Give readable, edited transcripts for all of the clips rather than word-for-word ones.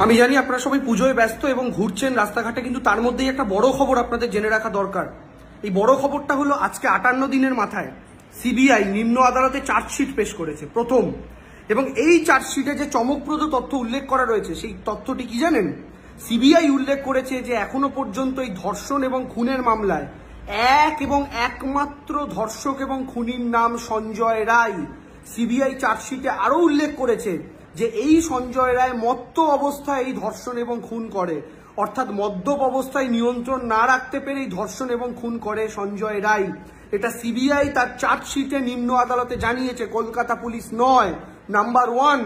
আমি জানি আপনারা সবাই পুজোয় ব্যস্ত এবং ঘুরছেন রাস্তাঘাটে, কিন্তু তার মধ্যেই একটা বড় খবর আপনাদের জেনে রাখা দরকার। এই বড় খবরটা হলো আজকে 58 দিনের মাথায় সিবিআই নিম্ন আদালতে চার্জশিট পেশ করেছে প্রথম। এবং এই চার্জশিটে যে চমকপ্রদ তথ্য উল্লেখ করা রয়েছে সেই তথ্যটি কি জানেন? সিবিআই উল্লেখ করেছে যে এখনো পর্যন্ত এই ধর্ষণ এবং খুনের মামলায় এক এবং একমাত্র ধর্ষক এবং খুনির নাম সঞ্জয় রায়। সিবিআই চার্জশিটে আরো উল্লেখ করেছে যে এই সঞ্জয় রায় মত্ত অবস্থায় এই ধর্ষণ এবং খুন করে, অর্থাৎ মদ্যপ অবস্থায় নিয়ন্ত্রণ না রাখতে পেরে এই ধর্ষণ এবং খুন করে সঞ্জয় রায়। এটা সিবিআই তার চার্জশিটে নিম্ন আদালতে জানিয়েছে, কলকাতা পুলিশ নয়। নাম্বার ওয়ান,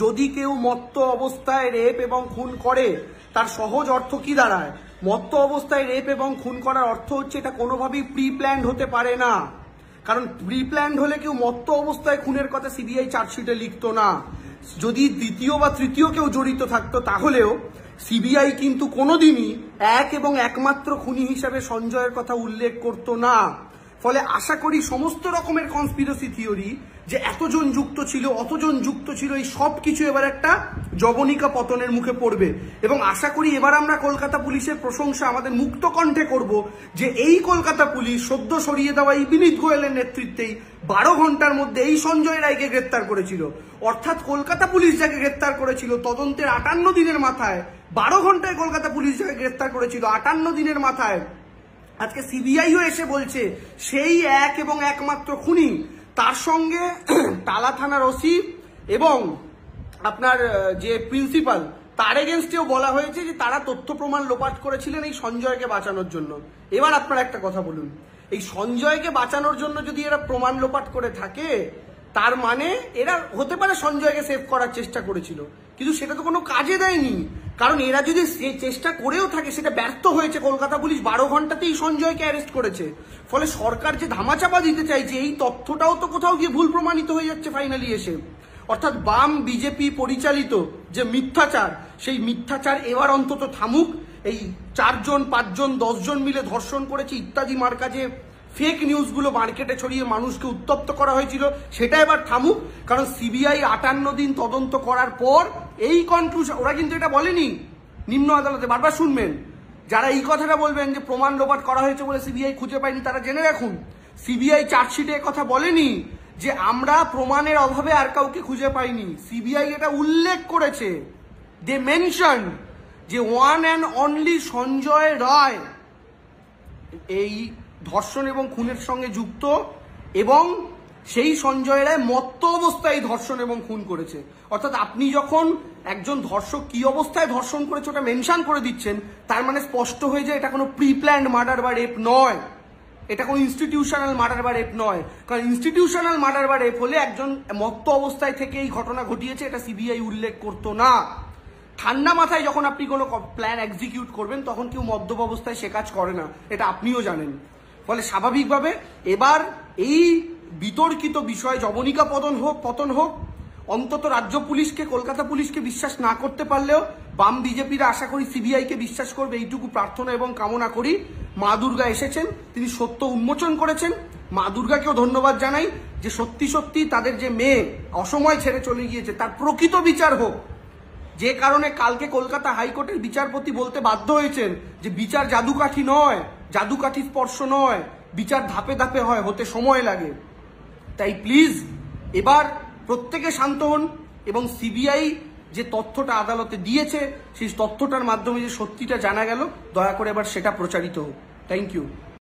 যদি কেউ মত্ত অবস্থায় রেপ এবং খুন করে তার সহজ অর্থ কি দাঁড়ায়? মত্ত অবস্থায় রেপ এবং খুন করার অর্থ হচ্ছে এটা কোনোভাবেই প্রি প্ল্যান্ড হতে পারে না, কারণ প্রি প্ল্যান্ড হলে কেউ মত্ত অবস্থায় খুনের কথা সিবিআই চার্জশিটে লিখতো না। যদি দ্বিতীয় বা তৃতীয় কেউ জড়িত থাকতো তাহলেও সিবিআই কিন্তু কোনোদিনই এক এবং একমাত্র খুনি হিসাবে সঞ্জয়ের কথা উল্লেখ করতো না। ফলে আশা করি সমস্ত রকমের কনস্পিরেসি থিওরি যে এতজন যুক্ত ছিল অতজন যুক্ত ছিল এই সব কিছু এবার একটা জবনিকা পতনের মুখে পড়বে। এবং আশা করি এবার আমরা কলকাতা পুলিশের প্রশংসা আমাদের মুক্ত কণ্ঠে করব যে এই কলকাতা পুলিশ সদ্য সরিয়ে দেওয়া এই বিনীত গোয়েলের নেতৃত্বেই 12 ঘন্টার মধ্যে এই সঞ্জয় রায়কে গ্রেপ্তার করেছিল। অর্থাৎ কলকাতা পুলিশ যাকে গ্রেপ্তার করেছিল তদন্তের 58 দিনের মাথায়, 12 ঘন্টায় কলকাতা পুলিশ যাকে গ্রেপ্তার করেছিল 58 দিনের মাথায়, আজকে সিবিআইও এসে বলছে সেই এক এবং একমাত্র খুনি। তার সঙ্গে টালা থানার ওসি এবং আপনার যে প্রিন্সিপাল তার এগেনস্টেও বলা হয়েছে যে তারা তথ্য প্রমাণ লোপাট করেছিলেন এই সঞ্জয়কে বাঁচানোর জন্য। এবার আপনারা একটা কথা বলুন, এই সঞ্জয়কে বাঁচানোর জন্য যদি এরা প্রমাণ লোপাট করে থাকে তার মানে এরা হতে পারে সঞ্জয়কে সেভ করার চেষ্টা করেছিল, কিন্তু সেটা তো কোনো কাজে দেয়নি। কারণ এরা যদি চেষ্টা করেও থাকে সেটা ব্যর্থ হয়েছে। কলকাতা পুলিশ 12 ঘন্টাতেই সঞ্জয়কে অ্যারেস্ট করেছে। ফলে সরকার যে ধামাচাপা দিতে চাইছে এই তথ্যটাও তো কোথাও গিয়ে ভুল প্রমাণিত হয়ে যাচ্ছে ফাইনালি এসে। অর্থাৎ বাম বিজেপি পরিচালিত যে মিথ্যাচার, সেই মিথ্যাচার এবার অন্তত থামুক। এই 4 জন 5 জন 10 জন মিলে ধর্ষণ করেছে ইত্যাদি মার্কা যে ফেক নিউজগুলো মার্কেটে ছড়িয়ে মানুষকে উত্তপ্ত করা হয়েছিল সেটা এবার থামুক। কারণ সিবিআই 58 দিন তদন্ত করার পর এই কনক্লুশন, ওরা কিন্তু এটা বলেনি নিম্ন আদালতে, বারবার শুনবেন যারা এই কথাটা বলবেন যে প্রমাণ লোপাট করা হয়েছে বলে সিবিআই খুঁজে পায়নি, তারা জেনে রাখুন সিবিআই চার্জশিটে কথা বলেনি যে আমরা প্রমাণের অভাবে আর কাউকে খুঁজে পাইনি। সিবিআই এটা উল্লেখ করেছে, দে মেনশন যে one and only Sanjay Roy এই ধর্ষণ এবং খুনের সঙ্গে যুক্ত, এবং সেই সঞ্জয় রায় মত্ত অবস্থায় ধর্ষণ এবং খুন করেছে। অর্থাৎ আপনি যখন একজন ধর্ষক কি অবস্থায় ধর্ষণ করেছে ওটা মেনশন করে দিচ্ছেন, তার মানে স্পষ্ট হয়ে যায় এটা কোনো প্রি প্ল্যান্ড মার্ডার বা রেপ নয়, এটা কোনো ইনস্টিটিউশনাল মার্ডার বা রেপ নয়। কারণ ইনস্টিটিউশনাল মার্ডার বা রেপ হলে একজন মত্ত অবস্থায় থেকে এই ঘটনা ঘটিয়েছে এটা সিবিআই উল্লেখ করতো না। ঠান্ডা মাথায় যখন আপনি কোনো প্ল্যান এক্সিকিউট করবেন তখন কেউ মদ্যপ অবস্থায় সে কাজ করে না, এটা আপনিও জানেন। ফলে স্বাভাবিকভাবে এবার এই বিতর্কিত বিষয় জবনিকা পতন হোক। অন্তত রাজ্য পুলিশকে, কলকাতা পুলিশকে বিশ্বাস না করতে পারলেও বাম বিজেপিরা আশা করি সিবিআইকে বিশ্বাস করবে, এইটুকু প্রার্থনা এবং কামনা করি। মা দুর্গা এসেছেন, তিনি সত্য উন্মোচন করেছেন। মা দুর্গাকেও ধন্যবাদ জানাই যে সত্যি সত্যি তাদের যে মেয়ে অসময় ছেড়ে চলে গিয়েছে তার প্রকৃত বিচার হোক। যে কারণে কালকে কলকাতা হাইকোর্টের বিচারপতি বলতে বাধ্য হয়েছেন যে বিচার জাদুকাঠি নয়, জাদুকাঠি স্পর্শ নয়, বিচার ধাপে ধাপে হয়, হতে সময় লাগে। তাই প্লিজ এবার প্রত্যেকে শান্ত হন এবং সিবিআই যে তথ্যটা আদালতে দিয়েছে সেই তথ্যটার মাধ্যমে যে সত্যিটা জানা গেল দয়া করে এবার সেটা প্রচারিত হোক। Thank you.